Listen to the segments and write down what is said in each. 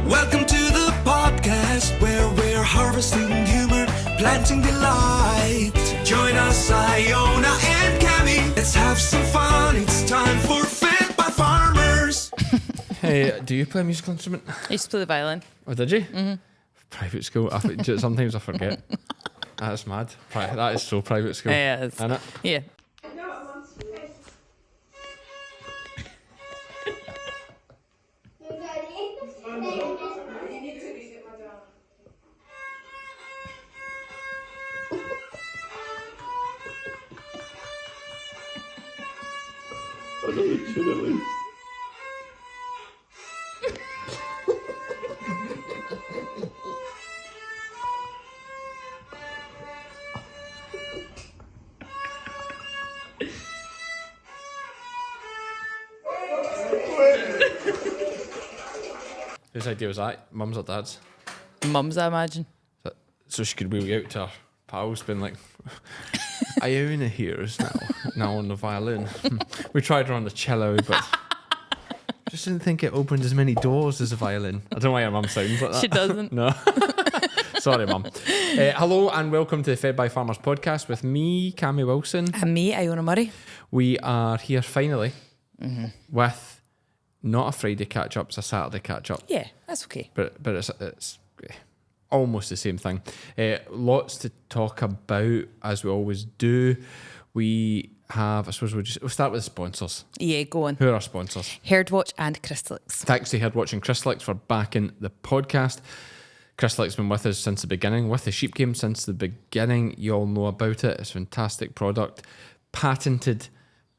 Welcome to the podcast where we're harvesting humor, planting delight. Join us, Iona and Cammy. Let's have some fun. It's time for Fed by Farmers. Hey, do you play a musical instrument? I used to play the violin. Oh, did you? Mm-hmm. Private school. Sometimes I forget. That's mad. That is so private school. Yeah, it is. Isn't it? Yeah. Whose idea was that? Mum's or dad's? Mum's, I imagine. So she could wheel you out to her pals, being like, Iona here is now on the violin. We tried her on the cello, but just didn't think it opened as many doors as a violin. I don't know why your mum sounds like that. She doesn't. No. Sorry, Mum. Hello and welcome to the Fed by Farmers podcast with me, Cammy Wilson. And me, Iona Murray. We are here finally with not a Friday catch-up, it's a Saturday catch-up. Yeah, that's okay. But it's almost the same thing. Lots to talk about, as we always do. We have, I suppose we'll start with the sponsors. Yeah, go on. Who are our sponsors? Hairdwatch and Crystalyx. Thanks to Highland and Crystalyx for backing the podcast. Crystalyx has been with us since the beginning, with the sheep game since the beginning. You all know about it. It's a fantastic product. Patented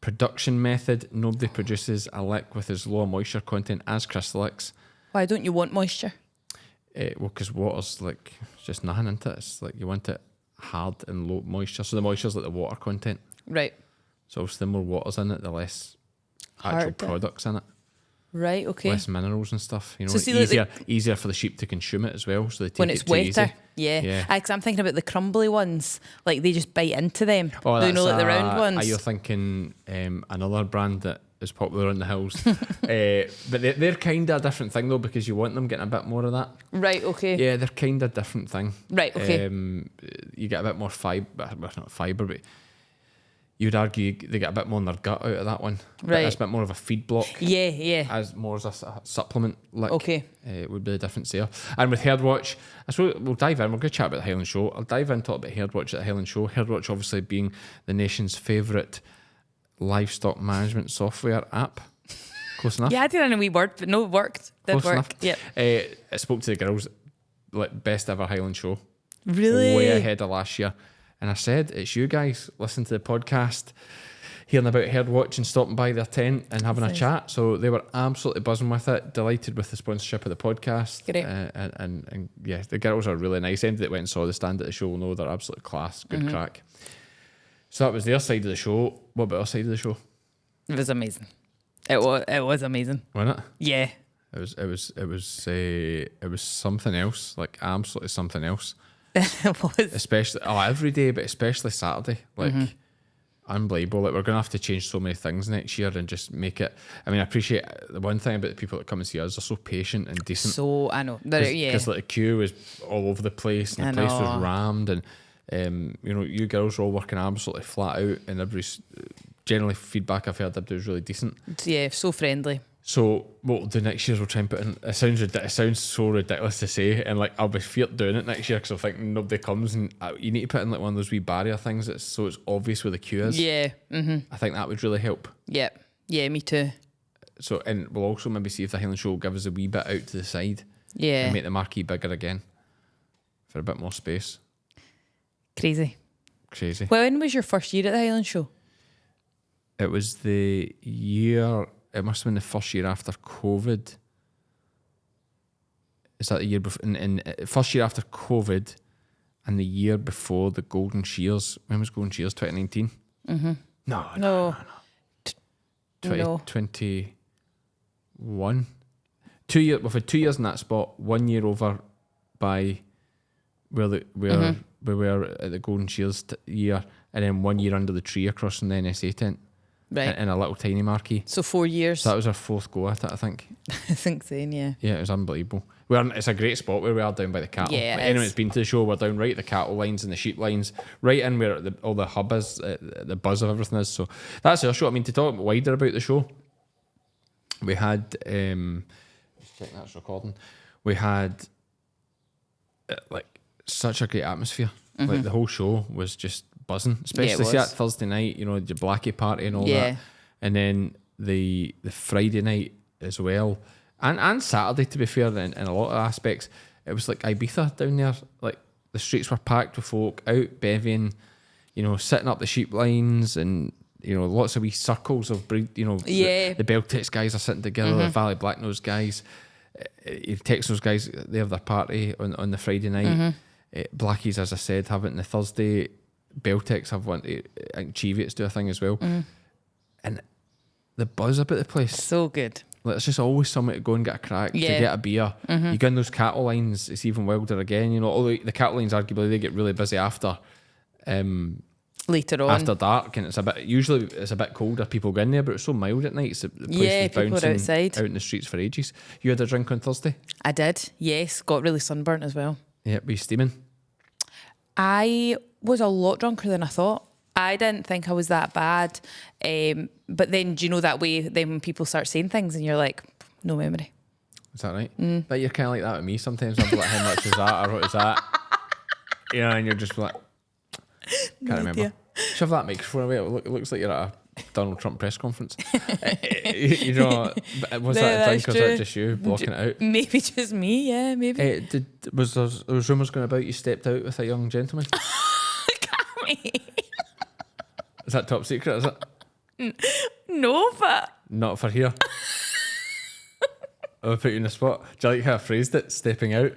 production method. Nobody produces a lick with as low moisture content as Crystalyx. Why don't you want moisture? Well, because water's like just nothing into it. It's like you want it hard and low moisture. So the moisture's like the water content. Right. So obviously the more water's in it, the less actual Harder. products in it. Right, okay. Less minerals and stuff. You know, So see, like easier for the sheep to consume it as well. So they take when it it's too wetter. easy. Yeah. Because I'm thinking about the crumbly ones. Like they just bite into them. Oh, Do you know, like the round ones? You're thinking another brand that is popular on the hills. But they're kind of a different thing though, because you want them getting a bit more of that. Right, okay. Yeah, they're kind of different thing. Right, okay. You get a bit more fibre, well, not fibre, but you'd argue they get a bit more in their gut out of that one. Right. But it's a bit more of a feed block. Yeah. As more as a supplement lick. Okay. Would be the difference there. And with Hairdwatch, I suppose we'll dive in. We're going to chat about the Highland Show. I'll dive in, talk about Hairdwatch at the Highland Show. Hairdwatch obviously being the nation's favourite livestock management software app. Close enough? Yeah, I did in a wee word, but no, it worked. Did Close work. enough. Yep. I spoke to the girls, like best ever Highland Show. Really? Way ahead of last year. And I said, it's you guys, listen to the podcast, hearing about Hairdwatch and stopping by their tent and having a chat. So they were absolutely buzzing with it, delighted with the sponsorship of the podcast. Great. And yeah, the girls are really nice. Anybody that went and saw the stand at the show will know they're absolutely class, good crack. So that was their side of the show. What about our side of the show? It was amazing. It was amazing. Wasn't it? Yeah. It was something else, like absolutely something else. It was. Especially every day, but especially Saturday. Like unbelievable. Like we're gonna have to change so many things next year and just make it. I mean, I appreciate the one thing about the people that come and see us, they're so patient and decent. So I know. Because like the queue was all over the place and the place was rammed, and you know, you girls are all working absolutely flat out, and everybody's generally feedback I've heard everybody was really decent. Yeah, so friendly. So what we'll do next year is we'll try and put in. It sounds so ridiculous to say, and like I'll be feared doing it next year because I think nobody comes, and you need to put in like one of those wee barrier things so it's obvious where the queue is. Yeah. I think that would really help. Yeah. Yeah, me too. So, and we'll also maybe see if the Highland Show will give us a wee bit out to the side. Yeah. And make the marquee bigger again for a bit more space. Crazy. Well, when was your first year at the Highland Show? it was the year. It must have been the first year after COVID. Is that the year before? In first year after COVID, and the year before the Golden Shears. When was Golden Shears? 2019. Mm-hmm. No. 2021. 2 years. We've had 2 years in that spot. 1 year over by where we were at the Golden Shears year, and then 1 year under the tree across from the NSA tent. Right. in a little tiny marquee. So 4 years. So that was our 4th go at it, I think. I think so, yeah. Yeah, it was unbelievable. It's a great spot where we are down by the cattle. Yeah, it Anyone is. that's been to the show, we're down right at the cattle lines and the sheep lines, right in where all the hub is, the buzz of everything is. So that's our show. I mean, to talk wider about the show, we had, just check that's recording, we had like such a great atmosphere. Like the whole show was just buzzing, especially see that Thursday night, your Blackie party and all that. And then the Friday night as well. And Saturday, to be fair, in a lot of aspects, it was like Ibiza down there. Like the streets were packed with folk out bevying, sitting up the sheep lines, and lots of wee circles of breed. The Beltex guys are sitting together, the Valley Blacknose guys, you text those guys. They have their party on the Friday night. Blackies, as I said, have it on the Thursday. Beltex have one. I think Cheviot's do a thing as well, and the buzz about the place. So good. Like, it's just always somewhere to go and get a crack, to get a beer. You go in those cattle lines, it's even wilder again. Although the cattle lines, arguably, they get really busy after later on. After dark, and usually it's a bit colder. People go in there, but it's so mild at night. So the place was people are outside. out in the streets for ages. You had a drink on Thursday? I did, yes. Got really sunburnt as well. Yeah, were you steaming? I was a lot drunker than I thought. I didn't think I was that bad. But then, do you know that way, then when people start saying things and you're like, no memory. Is that right? But you're kind of like that with me sometimes. I'm like, how much was that, or what was that? And you're just like, can't remember. Idea. Shove that microphone away. It looks like you're at a Donald Trump press conference. Was that a drink, or was that just you blocking it out? Maybe just me, yeah, maybe. Was there rumours going about you stepped out with a young gentleman? Cammy. Is that top secret, is it? No, but... Not for here. I'll put you in the spot. Do you like how I phrased it? Stepping out?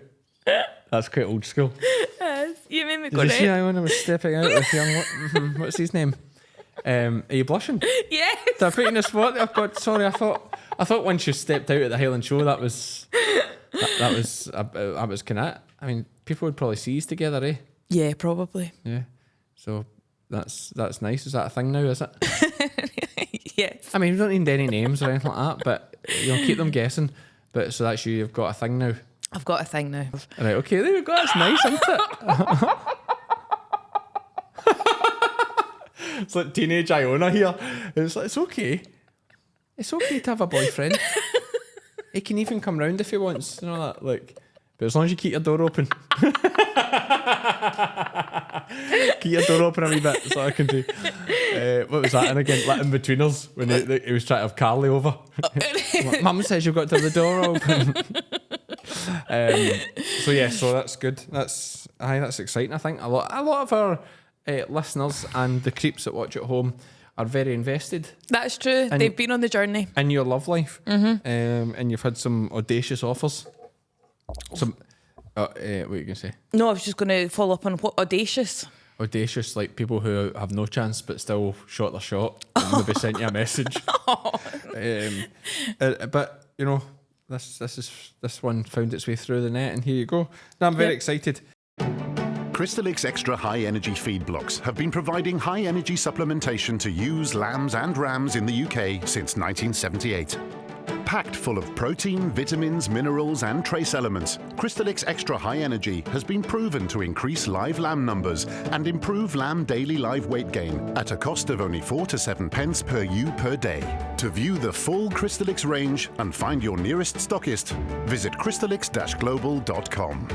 That's quite old school. Yes, you made me go Did you see right. how when I was stepping out with young... What's his name? Are you blushing? Yes. Did I put you in the spot? Oh God, sorry. I thought once you stepped out at the Highland show, that was kind of... I mean, people would probably see us together, eh? Yeah, probably. Yeah. So that's nice. Is that a thing now, is it? Yes. I mean, we don't need any names or anything like that, but keep them guessing. But so that's you've got a thing now. I've got a thing now. Right, okay, there we go. That's nice, isn't it? It's like teenage Iona here. It's like, it's okay. It's okay to have a boyfriend. He can even come round if he wants. That, like, but as long as you keep your door open. Keep your door open a wee bit. That's all I can do. What was that? And again, let in between us when he was trying to have Carly over. Mum says you've got to have the door open. So that's good. That's exciting. I think a lot of our listeners and the creeps that watch at home are very invested. That's true. They've been on the journey. In your love life. And you've had some audacious offers. Some... what are you going to say? No, I was just going to follow up on what audacious. Audacious, like people who have no chance but still shot their shot and maybe sent you a message. But this one found its way through the net, and here you go. Now I'm very excited. Crystalyx Extra High Energy Feed Blocks have been providing high energy supplementation to ewes, lambs and rams in the UK since 1978. Packed full of protein, vitamins, minerals and trace elements, Crystalyx Extra High Energy has been proven to increase live lamb numbers and improve lamb daily live weight gain at a cost of only 4 to 7 pence per ewe per day. To view the full Crystalyx range and find your nearest stockist, visit crystalyx-global.com.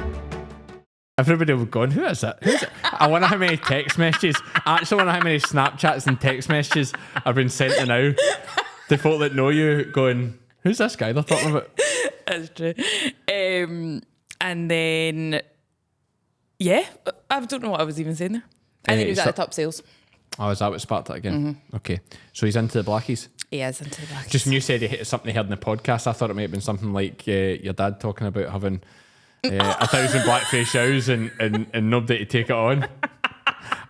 Everybody will go, who is it? Who's it? I wonder how many text messages, I actually wonder how many Snapchats and text messages have been sent to now to folk that know you going, who's this guy they're talking about? That's true. And then, I don't know what I was even saying there. I think he was at the top sales. Oh, is that what sparked it again? Okay. So he's into the Blackies? He is into the Blackies. Just when you said he hit something he heard in the podcast, I thought it might have been something like your dad talking about having 1,000 blackface shows and nobody to take it on.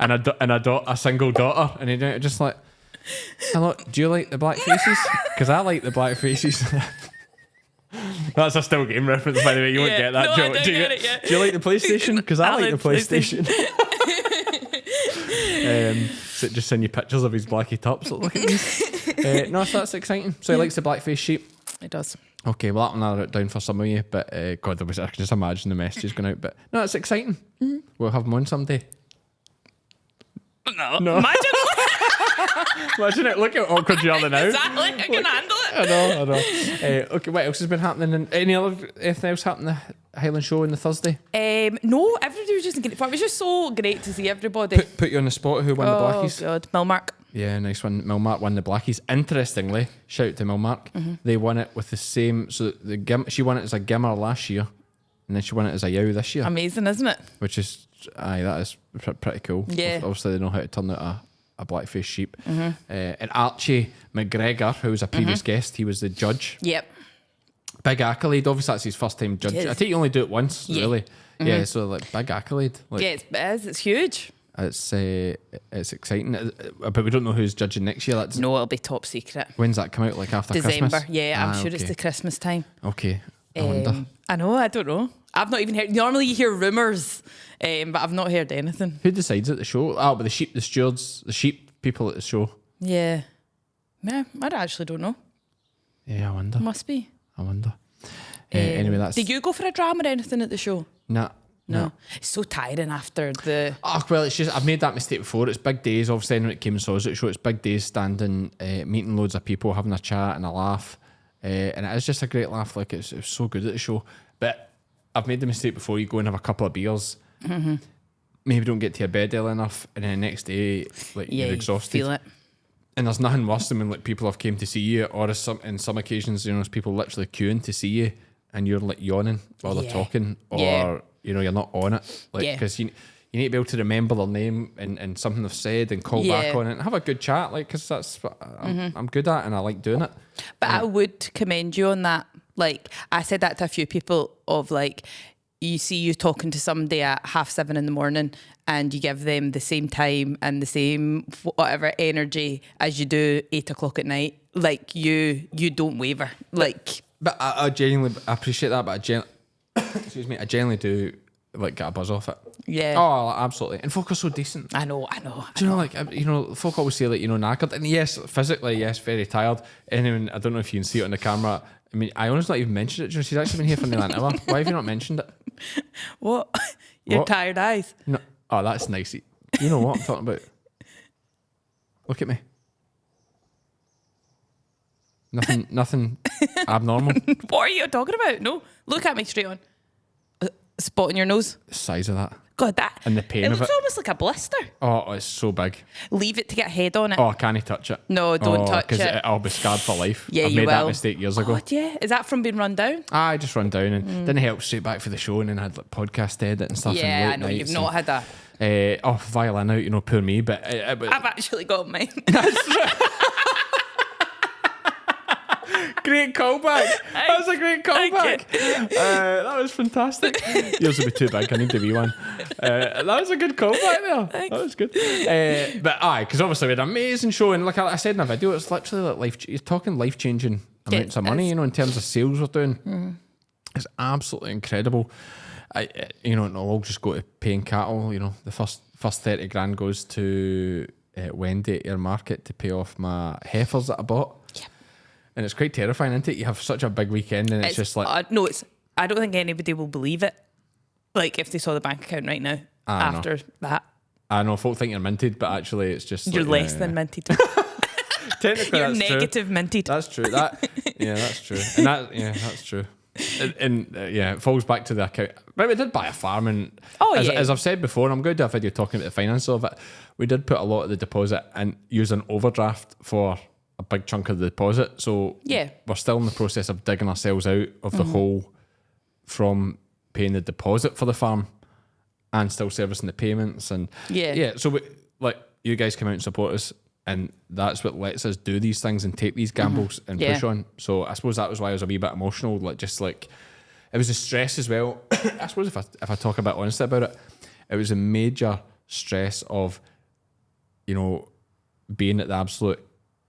And a single daughter. And he just like, hello, do you like the black faces? Because I like the black faces. That's a still game reference, by the way. You won't get that joke. Do you like the PlayStation? Because I like the PlayStation. So just send you pictures of his blacky tops. Look at these. No, so that's exciting. So he likes the blackface sheep. It does. Okay, well, that'll narrow it down for some of you. But God, I can just imagine the messages going out. But no, it's exciting. We'll have him on someday. No. No. Imagine it. Look how awkward you are now. Exactly. I can handle it. I know. Okay, what else has been happening? And anything else happening at the Highland show on the Thursday? No, everybody was just great fun. It was just so great to see everybody. Put you on the spot. Who won the Blackies? Oh God, Milmark. Yeah, nice one. Milmark won the Blackies. Interestingly, shout out to Milmark. They won it with the same. So she won it as a Gimmer last year, and then she won it as a Yow this year. Amazing, isn't it? Which is, that is pretty cool. Yeah. Obviously, they know how to turn out a blackface sheep. And Archie McGregor, who was a previous guest, he was the judge. Yep. Big accolade. Obviously, that's his first time judge. Yes. I think you only do it once, really. Yeah, so like big accolade. Like, Yeah, it is. It's huge. It's exciting, but we don't know who's judging next year. No, it'll be top secret. When's that come out? Like after December. Christmas? Yeah, I'm sure it's the Christmas time. Okay, I wonder. I know. I don't know. I've not even heard. Normally, you hear rumours, but I've not heard anything. Who decides at the show? Oh, but the sheep, the stewards, the sheep people at the show. Yeah. I actually don't know. Yeah, I wonder. Must be. I wonder. Anyway, that's. Did you go for a drama or anything at the show? Nah. No. It's so tiring after the. Oh, well, it's just, I've made that mistake before. It's big days, obviously, when it came and saw us at the show. It's big days standing, meeting loads of people, having a chat and a laugh. And it is just a great laugh. Like, it's so good at the show. But I've made the mistake before. You go and have a couple of beers, maybe don't get to your bed early enough, and then the next day, like, Yeah, you're you exhausted. feel it. And there's nothing worse than when like people have came to see you, or in some occasions, there's people literally queuing to see you, and you're like yawning while they're talking, or you're not on it, like because you need to be able to remember their name and something they've said and call back on it and have a good chat, like because that's what I'm good at and I like doing it. But I would commend you on that. Like I said that to a few people of like, you see you talking to somebody at 7:30 in the morning and you give them the same time and the same whatever energy as you do 8:00 at night. Like you don't waver. Like, but I genuinely appreciate that. But excuse me, I genuinely do like get a buzz off it. Yeah. Oh, absolutely. And folk are so decent. I know. Do you know, like, folk always say, like, knackered. And yes, physically, yes, very tired. And I don't know if you can see it on the camera. I mean, Iona's not even mentioned it. She's actually been here for nearly an hour. Why have you not mentioned it? What? Your What? tired eyes. No. Oh, that's nice. You know what I'm talking about. Look at me. Nothing abnormal. What are you talking about? No. Look at me straight on. Spot in your nose. The size of that. God, that. And the pain it of looks it. almost like a blister. Oh, it's so big. Leave it to get head on it. Oh, can he touch it? No, don't touch it. Because I'll be scarred for life. Yeah, I've you made that will. mistake years ago. God, yeah. Is that from being run down? I just run down and didn't help straight back for the show, and then had like podcast edit and stuff. Yeah, and I late know. You've nights not had that. and, violin out, poor me. But I've actually got mine. great callback. That was a great callback. That was fantastic. Yours will be too big. I need the wee one. That was a good callback there. Thanks. That was good. But because obviously we had an amazing show, and like I said in a video, it's literally like you're talking life changing amounts of money. In terms of sales we're doing, it's absolutely incredible. It'll all just go to paying cattle. The first 30 grand goes to Wendy at Air Market to pay off my heifers that I bought. And it's quite terrifying, isn't it? You have such a big weekend and it's just like... no, I don't think anybody will believe it. Like, if they saw the bank account right now after that. I know, folk think you're minted, but actually it's just... You're less than minted. Technically, You're that's negative true. minted. That's true. That's true. And that's true. And it falls back to the account. But we did buy a farm, and as I've said before, and I'm going to do a video talking about the finance of it, we did put a lot of the deposit and use an overdraft for a big chunk of the deposit. So we're still in the process of digging ourselves out of the hole from paying the deposit for the farm and still servicing the payments. And so you guys come out and support us, and that's what lets us do these things and take these gambles and push on. So I suppose that was why I was a wee bit emotional. It was a stress as well. I suppose if I talk a bit honestly about it, it was a major stress of being at the absolute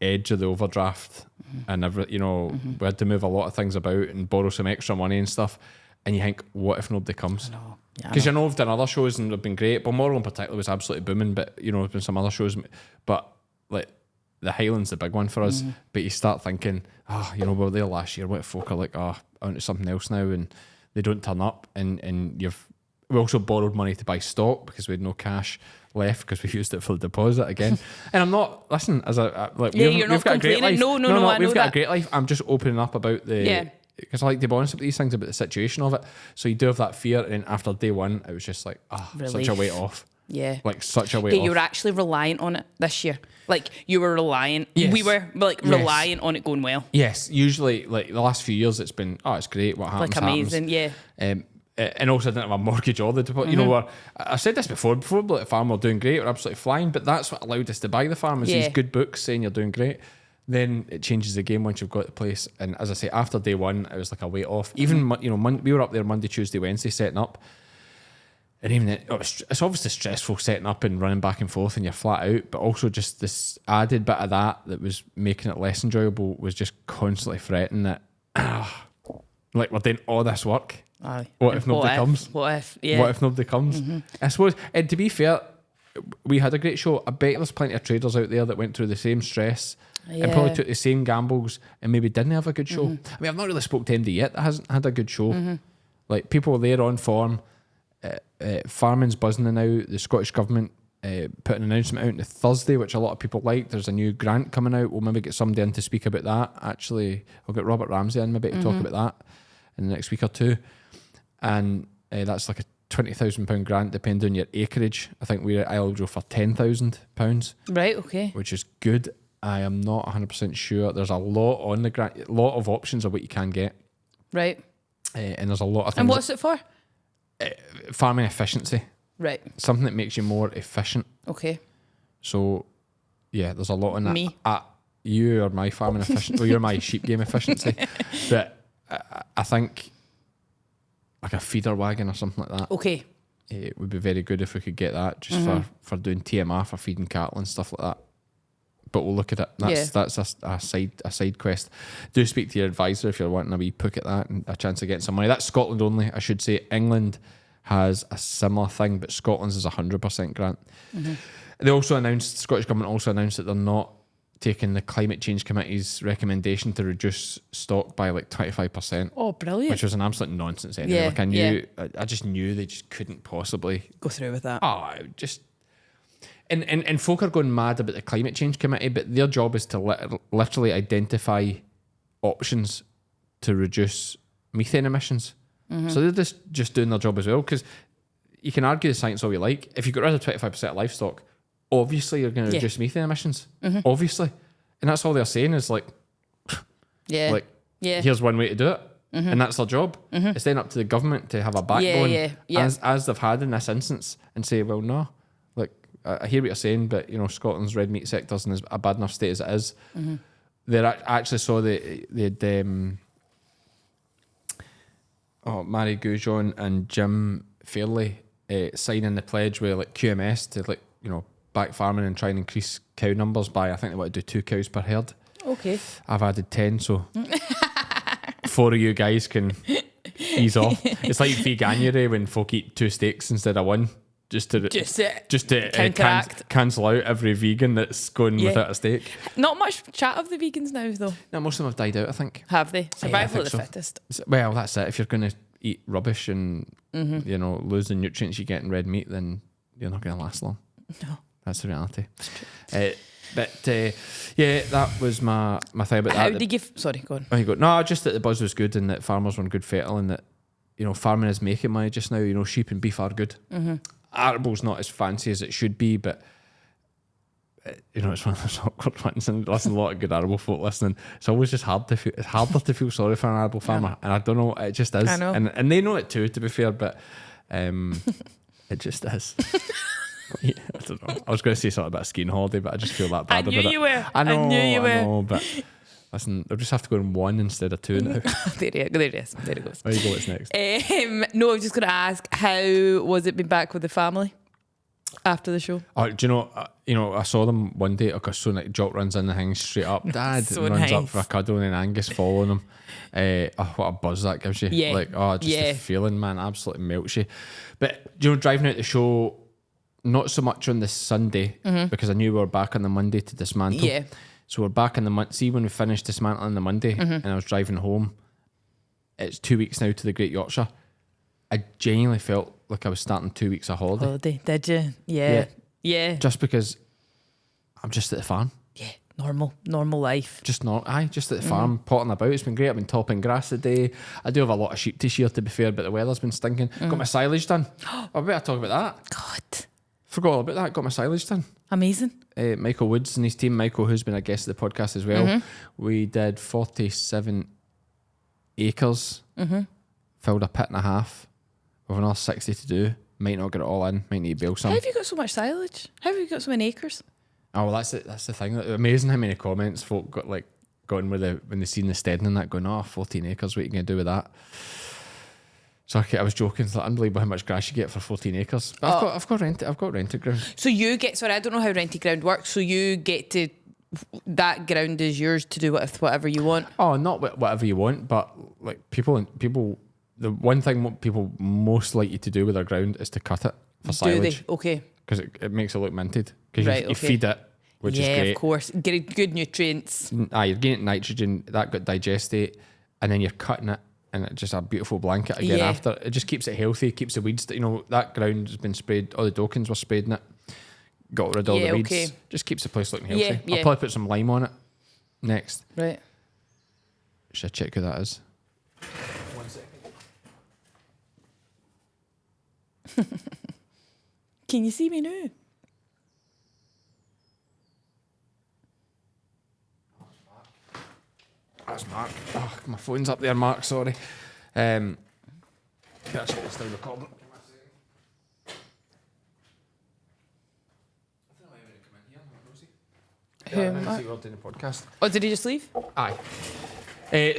edge of the overdraft, and we had to move a lot of things about and borrow some extra money and stuff. And you think, what if nobody comes? Because we've done other shows and they've been great. Balmoral in particular was absolutely booming, but there's been some other shows. But like the Highland's the big one for us, but you start thinking, we were there last year. What if folk are like, onto something else now, and they don't turn up, and we also borrowed money to buy stock because we had no cash left because we used it for the deposit again. And I'm not, listen, you're not got a great life. complaining. No, I know we've got that. a great life. I'm just opening up about because I like to be honest about these things, about the situation of it. So you do have that fear, and then after day one, it was just like, such a weight off. Yeah. Like such a weight off. You were actually reliant on it this year. Like you were reliant. Yes. We were reliant on it going well. Yes. Usually, like the last few years, it's been, it's great. What happens, Like amazing, happens. yeah. And also I didn't have a mortgage or the deposit. You know, where I said this before like, the farm were doing great, we're absolutely flying, but that's what allowed us to buy the farm, is these good books saying you're doing great. Then it changes the game once you've got the place. And as I say, after day one, it was like a weight off. Even we were up there Monday, Tuesday, Wednesday setting up, and even it's obviously stressful setting up and running back and forth, and you're flat out. But also just this added bit of that was making it less enjoyable was just constantly fretting that like we're doing all this work. Aye. What if nobody comes? What if? Yeah. What if nobody comes? I suppose. And to be fair, we had a great show. I bet there's plenty of traders out there that went through the same stress and probably took the same gambles and maybe didn't have a good show. I mean, I've not really spoke to anybody yet that hasn't had a good show. Like people there on form. Farming's buzzing now. The Scottish Government put an announcement out on Thursday, which a lot of people like. There's a new grant coming out. We'll maybe get somebody in to speak about that. Actually, I'll get Robert Ramsey in maybe to talk about that in the next week or two. And that's like a £20,000 grant depending on your acreage. I think we're eligible for £10,000. Right, okay. Which is good. I am not 100% sure. There's a lot on the grant, a lot of options of what you can get. Right. And there's a lot of things. And what's it for? Farming efficiency. Right. Something that makes you more efficient. Okay. So, yeah, there's a lot on that. Me? You are my farming efficiency. Well, you're my sheep game efficiency. But I think like a feeder wagon or something like that. Okay. It would be very good if we could get that just for doing TMR for feeding cattle and stuff like that. But we'll look at it. That's a side quest. Do speak to your advisor if you're wanting a wee poke at that and a chance of getting some money. That's Scotland only, I should say. England has a similar thing, but Scotland's is 100% grant. They also announced, the Scottish Government also announced that they're not taking the Climate Change Committee's recommendation to reduce stock by like 25%. Oh, brilliant. Which was an absolute nonsense anyway. Yeah, Like I just knew they just couldn't possibly go through with that. And folk are going mad about the Climate Change Committee, but their job is to literally identify options to reduce methane emissions. So they're just doing their job as well, because you can argue the science all you like. If you get rid of 25% of livestock, obviously you're going to reduce methane emissions. Obviously. And that's all they're saying is like, here's one way to do it. And that's their job. It's then up to the government to have a backbone, as they've had in this instance, and say, well, no, like, I hear what you're saying, but you know, Scotland's red meat sector's in a bad enough state as it is. They actually saw they had Mary Goujon and Jim Fairley signing the pledge with like QMS to like, you know, back farming and try and increase cow numbers by, I think they want to do 2 cows per herd. Okay. I've added 10, so 4 of you guys can ease off. It's like veganuary when folk eat 2 steaks instead of 1. Just to cancel out every vegan that's going without a steak. Not much chat of the vegans now, though. No, most of them have died out, I think. Have they? Survival of the so. fittest. Well, that's it. If you're going to eat rubbish and you know, lose the nutrients you get in red meat, then you're not going to last long. No, that's the reality. Yeah, that was my thing about that. How did you? Sorry, go on. Oh, you go. No, just that the buzz was good and that farmers were on good fettle and that, you know, farming is making money just now. You know, sheep and beef are good. Arable's not as fancy as it should be, but you know, it's one of those awkward ones, and there's a lot of good Arable folk listening. It's always just harder to feel sorry for an Arable farmer, and I don't know, it just is. I know. And they know it too, to be fair, but it just is. Yeah, I don't know. I was going to say something about a skiing holiday, but I just feel that bad about it. I knew you were. But listen, they'll just have to go in 1 instead of 2 now. There it goes. There you go. What's next? No, I was just going to ask, how was it being back with the family after the show? Oh, do you know? I saw them one day. Because so like Jock runs in the thing straight up. Dad So runs nice. up for a cuddle, and Angus following him. What a buzz that gives you! Yeah. Like, the feeling, man, absolutely melts you. But you know, driving out the show, not so much on the Sunday because I knew we were back on the Monday to dismantle. Yeah. So we're back in the month. See, when we finished dismantling the Monday and I was driving home, it's 2 weeks now to the Great Yorkshire. I genuinely felt like I was starting 2 weeks of holiday. Holiday, did you? Yeah. Just because I'm just at the farm. Yeah, normal life. Just at the farm, potting about. It's been great. I've been topping grass today. I do have a lot of sheep to shear, to be fair, but the weather's been stinking. Got my silage done. I better talk about that. God. Forgot all about that. Got my silage done. Amazing. Michael Woods and his team, Michael, who's been a guest of the podcast as well, we did 47 acres, filled a pit and a half. We've another 60 to do. Might not get it all in, might need to bail some. How have you got so much silage? How have you got so many acres? Oh, well, that's the thing. Amazing how many comments folk got in with when they seen the steading and that, going, 14 acres, what are you going to do with that? So I was joking, it's like unbelievable how much grass you get for 14 acres. But I've got rented ground. So you get, sorry, I don't know how rented ground works. So you get to, that ground is yours to do with whatever you want. Oh, not whatever you want, but like people, the one thing what people most like you to do with their ground is to cut it for silage. Do they? Okay. Because it makes it look minted. Because Right, you feed it, which is great. Yeah, of course. Get good nutrients. You're getting nitrogen, that got digestate, and then you're cutting it, and it's just a beautiful blanket again Yeah. after. It just keeps it healthy, keeps the weeds. That ground has been sprayed, all the Dokins were sprayed in it, got rid of all the weeds. Okay. Just keeps the place looking healthy. Yeah. I'll probably put some lime on it next. Right. Should I check who that is? 1 second. Can you see me now? That's Mark. Oh, my phone's up there, Mark, sorry. Better check it's still recording. Who? See, we're doing a podcast. Oh, did he just leave? Aye.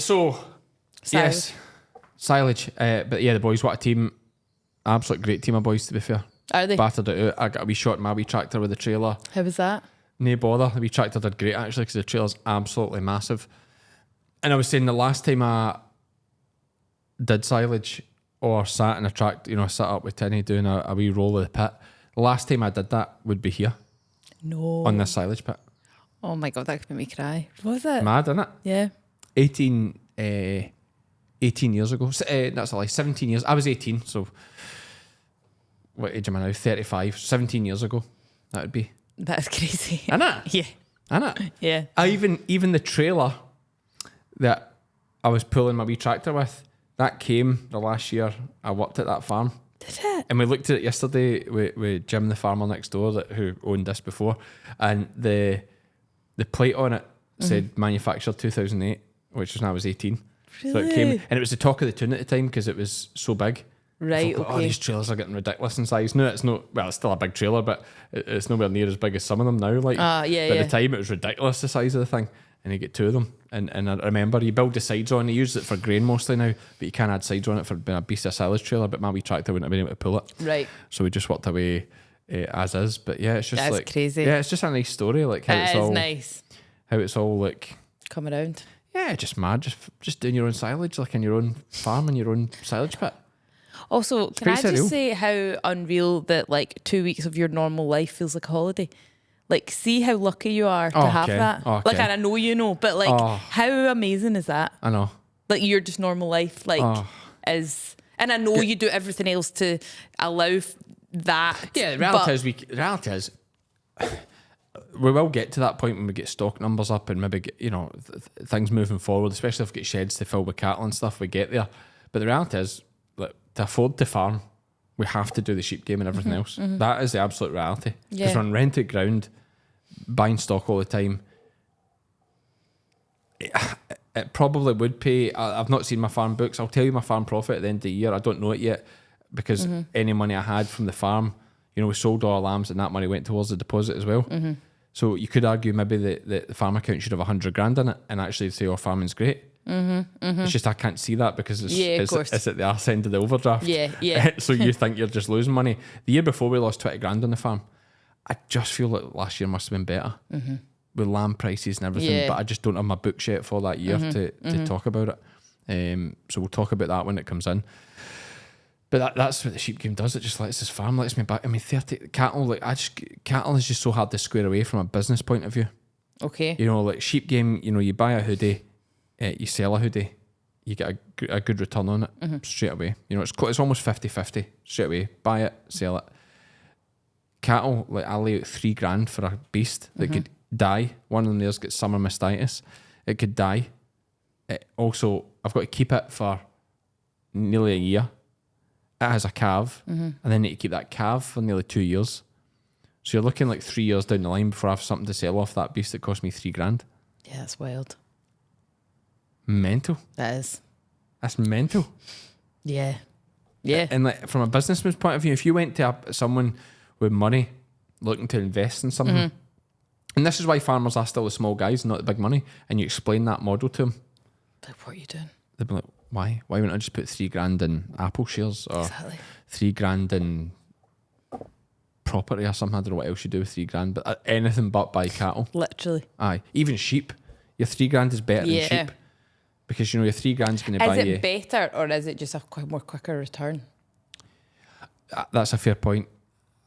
So, yes, silage. But yeah, the boys, what a team. Absolute great team of boys, to be fair. Are they? Battered it out. I got a wee shot in my wee tractor with the trailer. How was that? No bother. The wee tractor did great, actually, because the trailer's absolutely massive. And I was saying the last time I did silage or sat in a tractor, sat up with Tinny doing a wee roll of the pit, the last time I did that would be here No. on this silage pit. Oh my God, that could make me cry. Was it? Mad, isn't it? Yeah. 18 years ago. That's a lie. 17 years. I was 18, so what age am I now? 35. 17 years ago, that would be. That's crazy. Isn't it? Yeah. Isn't it? Yeah. I even the trailer that I was pulling my wee tractor with, that came the last year I worked at that farm. Did it? And we looked at it yesterday with Jim, the farmer next door who owned this before, and the plate on it said manufactured 2008, which was when I was 18. So it came, and it was the talk of the town at the time because it was so big. Right, I thought, okay. these trailers are getting ridiculous in size. No, it's not. Well, it's still a big trailer, but it's nowhere near as big as some of them now. Yeah, But at the time, it was ridiculous, the size of the thing. And you get two of them. And I remember you build the sides on. He uses it for grain mostly now, but you can add sides on it for being a beast of silage trailer. But my wee tractor wouldn't have been able to pull it. Right. So we just walked away as is. But yeah, it's just That's like crazy. Yeah, it's just a nice story. Like how That it's is all nice. How it's all like. Come around. Yeah, just mad. Just doing your own silage, like in your own farm and your own silage pit. Also, can I pretty just surreal. say how unreal that like 2 weeks of your normal life feels like a holiday? Like, see how lucky you are to have okay. that. Okay. Like, and I know you know, but like, how amazing is that? I know. Like, your just normal life, like, is, and I know you do everything else to allow that. Yeah, the reality is, we will get to that point when we get stock numbers up and maybe get, things moving forward, especially if we get sheds to fill with cattle and stuff, we get there. But the reality is, like, to afford to farm, we have to do the sheep game and everything else. That is the absolute reality. Because Yeah. we're on rented ground, buying stock all the time. It probably would pay. I've not seen my farm books. I'll tell you my farm profit at the end of the year. I don't know it yet because any money I had from the farm, we sold all our lambs and that money went towards the deposit as well. So you could argue maybe the farm account should have 100 grand in it and actually say, oh, farming's great. It's just I can't see that because it's at the arse end of the overdraft. Yeah. So you think you're just losing money. The year before we lost 20 grand on the farm. I just feel like last year must have been better with lamb prices and everything. Yeah. But I just don't have my books yet for that year to talk about it. So we'll talk about that when it comes in. But that's what the sheep game does. It just lets this farm, lets me back. I mean, 30 cattle. Cattle is just so hard to square away from a business point of view. Okay. You know, like sheep game, you know, you buy a hoodie, you sell a hoodie, you get a good return on it straight away. You know, it's almost 50-50 straight away. Buy it, sell it. Cattle, like I lay out $3,000 for a beast that could die. One of them there's got summer mastitis. It could die. Also, I've got to keep it for nearly a year. It has a calf, and then need to keep that calf for nearly 2 years. So you're looking like 3 years down the line before I have something to sell off that beast that cost me $3,000. Yeah, that's wild. Mental. That is. That's mental. Yeah. Yeah. And like from a businessman's point of view, if you went to someone with money looking to invest in something, and this is why farmers are still the small guys, not the big money, and you explain that model to them, Like, what are you doing? they'd be like, why? Why wouldn't I just put $3,000 in Apple shares or Exactly. $3,000 in property or something? I don't know what else you do with $3,000, but anything but buy cattle. Literally. Aye, even sheep. Your $3,000 is better Yeah. than sheep because you know your $3,000 is going to buy Is you. it better or is it just a more quicker return? That's a fair point.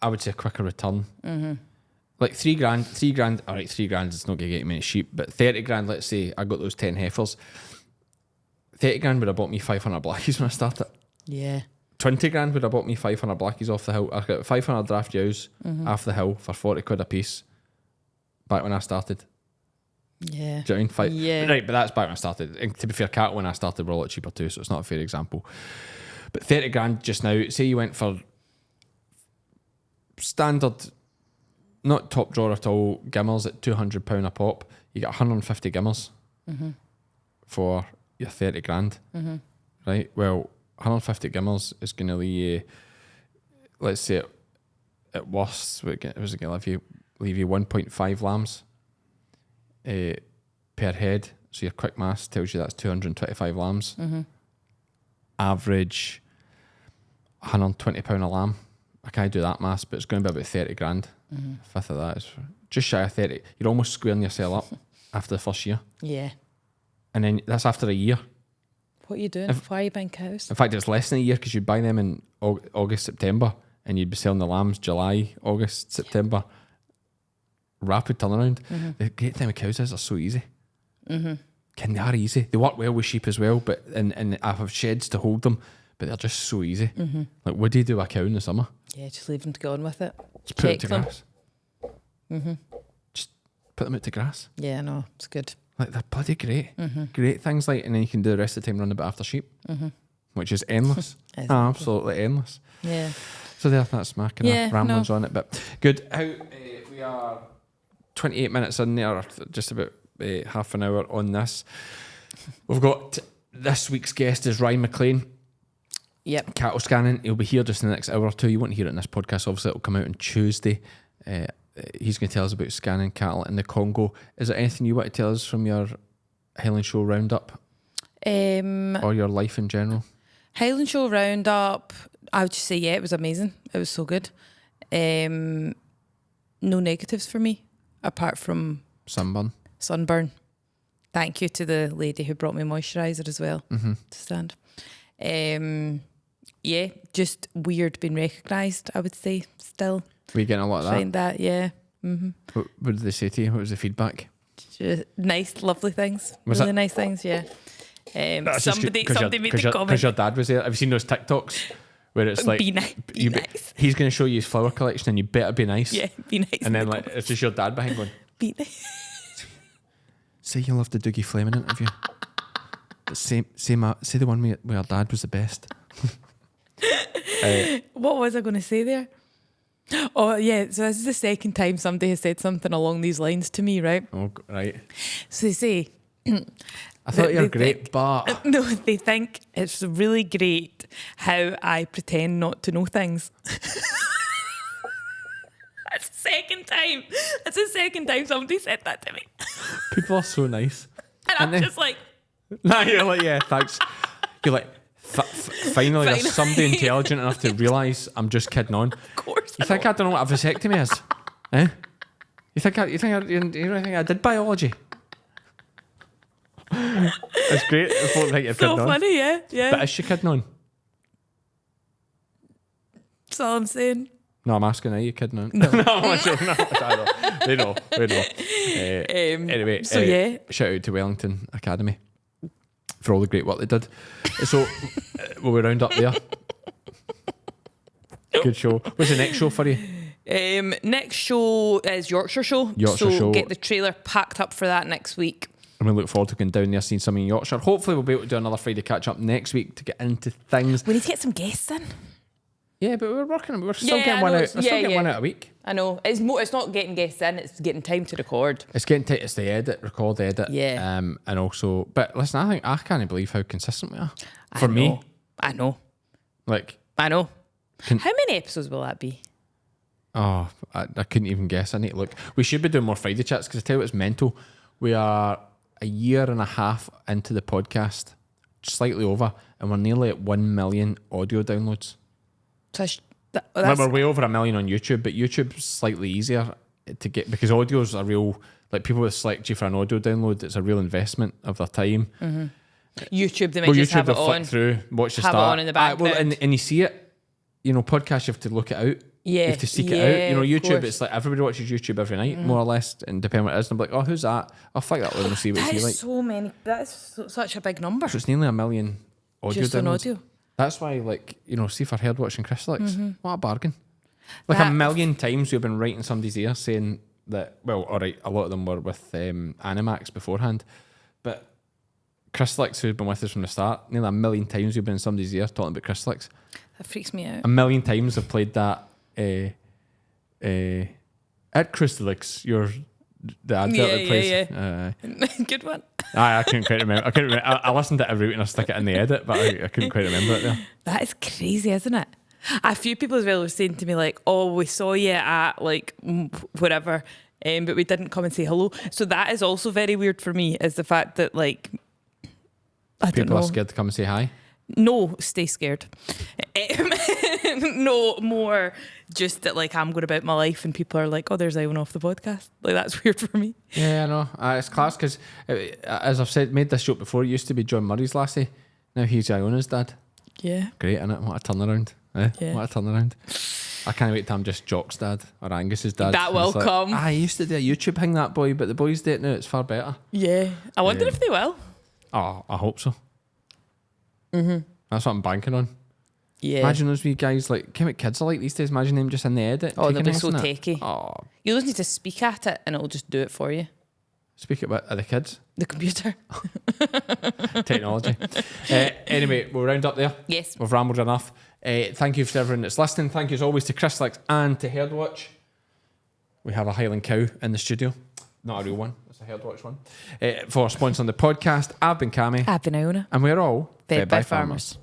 I would say a quicker return. Like $3,000. All right, $3,000 is not going to get me a sheep, but $30,000. Let's say I got those 10 heifers. $30,000 would have bought me 500 blackies when I started. Yeah. $20,000 would have bought me 500 blackies off the hill. I got 500 draft ewes off the hill for £40 a piece. Back when I started. Yeah. Do you know what I mean? Yeah. Right, but that's back when I started. And to be fair, cattle when I started were a lot cheaper too, so it's not a fair example. But $30,000 just now, say you went for standard, not top drawer at all, gimmels at £200 a pop, you get 150 gimmels for your $30,000. Right? Well, 150 gimmels is going to leave you, let's say at worst, it was going to leave you 1.5 lambs per head. So your quick maths tells you that's 225 lambs. Average £120 a lamb. I can't do that maths, but it's going to be about $30,000. A fifth of that is just shy of 30. You're almost squaring yourself up after the first year. Yeah. And then that's after a year. What are you doing? Why are you buying cows? In fact, it's less than a year because you'd buy them in August, September, and you'd be selling the lambs July, August, September. Rapid turnaround. The great thing with cows is they're so easy. They are easy. They work well with sheep as well, but and I have sheds to hold them, but they're just so easy. Like, what do you do with a cow in the summer? Yeah, just leave them to go on with it. Just put it Check to them. grass. Just put them out to grass. Yeah, no, it's good. Like, they're bloody great. Great things, like, and then you can do the rest of the time running about after sheep, which is endless. Exactly. Absolutely endless. Yeah. So that's my kind Yeah, of ramblings on it, but good. How we are 28 minutes in there, just about half an hour on this. We've got this week's guest is Ryan McLean. Yep. Cattle scanning. He'll be here just in the next hour or two. You won't hear it in this podcast. Obviously, it'll come out on Tuesday. He's going to tell us about scanning cattle in the Congo. Is there anything you want to tell us from your Highland Show roundup or your life in general? Highland Show roundup. I would just say, yeah, it was amazing. It was so good. No negatives for me apart from sunburn. Thank you to the lady who brought me moisturiser as well to stand. Yeah, just weird being recognised, I would say, still. Were you getting a lot of that? Find that, yeah. What did they say to you? What was the feedback? Just nice, lovely things. Was really that- nice things, yeah. Somebody made the comment. Because your dad was there. Have you seen those TikToks where it's like, Be nice. Be nice. he's going to show you his flower collection and you better be nice. Yeah, be nice. And then like it's just your dad behind going, Be nice. say you loved the Dougie Fleming interview. But say the one where our dad was the best. What was I going to say there? Oh, yeah. So this is the second time somebody has said something along these lines to me, right? Oh, right. So they say... I thought you were they great, think- but... No, they think it's really great how I pretend not to know things. That's the second time. That's the second time somebody said that to me. People are so nice. And Aren't I'm they? just like... Nah, you're like, yeah, thanks. You're like, finally, there's somebody intelligent enough to realise I'm just kidding on. Of course. You think I don't know what a vasectomy is? Eh? You think I did biology? It's great. I thought like you're So kidding on. funny, yeah. Yeah. But is she kidding on? That's all I'm saying. No, I'm asking, are you kidding on? No. No, I'm joking. No, I know. They know. Anyway, so yeah. shout out to Wellington Academy for all the great work they did. So will we round up there? Good show. What's the next show for you? Next show is Yorkshire Show. Yorkshire so Show. Get the trailer packed up for that next week. And we look forward to going down there, seeing some in Yorkshire. Hopefully we'll be able to do another Friday catch up next week to get into things. We need to get some guests in. Yeah, but we're working. We're still Yeah, getting I one know out. We're it's- still yeah, getting yeah. one out a week. I know. It's not getting guests in, it's getting time to record. It's getting tight. It's the edit, record, edit. Yeah. And also, but listen, I can't believe how consistent we are. For I me, know. I know. I How many episodes will that be? Oh, I couldn't even guess. I need to look. We should be doing more Friday chats because I tell you what's mental. We are a year and a half into the podcast, slightly over, and we're nearly at 1 million audio downloads. So We're way over 1 million on YouTube, but YouTube's slightly easier to get because audio's a real, like people will select you for an audio download. It's a real investment of their time. YouTube, they might just have they'll it flick on. through, watch the Have it start. on in the background. And you see it, podcasts you have to look it out. Yeah, You have to seek it yeah, out. of YouTube, course. it's like everybody watches YouTube every night, more or less, and depending on what it is. And I'm like, oh, who's that? I'll flick that one and see what That it's is like. so many. That's such a big number. So it's nearly 1 million audio Just on downloads. audio. That's why, see if I heard watching Crystalyx, what a bargain. Like That- 1 million times we've been writing somebody's ear saying that, well, all right, a lot of them were with Animax beforehand, but Crystalyx, who's been with us from the start, nearly 1 million times we've been in somebody's ear talking about Crystalyx. That freaks me out. 1 million times I've played that at Crystalyx, the advert that plays. Good one. I couldn't quite remember. I listened to it every week and I stick it in the edit, but I couldn't quite remember it there. That is crazy, isn't it? A few people as well were saying to me like, "Oh, we saw you at whatever, but we didn't come and say hello." So that is also very weird for me. Is the fact that I don't People know. are scared to come and say hi. No, stay scared. No, more just that I'm going about my life and people are like, "Oh, there's Iona off the podcast." Like that's weird for me. Yeah, I know. It's class because, as I've said, made this joke before. It used to be John Murray's lassie. Now he's Iona's dad. Yeah. Great, innit? What a turnaround. Yeah. What a turnaround. I can't wait till I'm just Jock's dad or Angus's dad. That will It's come. I used to do a YouTube thing, that boy, but the boys do it now. It's far better. Yeah. I wonder if they will. Oh, I hope so. That's what I'm banking on. Yeah. Imagine those wee guys, what kids are like these days. Imagine them just in the edit. Oh, they'll taking be so everything out. techie. Oh, You just need to speak at it and it'll just do it for you. speak about the kids. The computer. Technology. Anyway, we'll round up there. Yes. We've rambled enough. Thank you for everyone that's listening. Thank you as always to Crystalyx and to Herdwatch. We have a Highland cow in the studio. Not a real one. It's a Herdwatch one. For sponsoring the podcast, I've been Cammy. I've been Iona. And we're all Fed by farmers.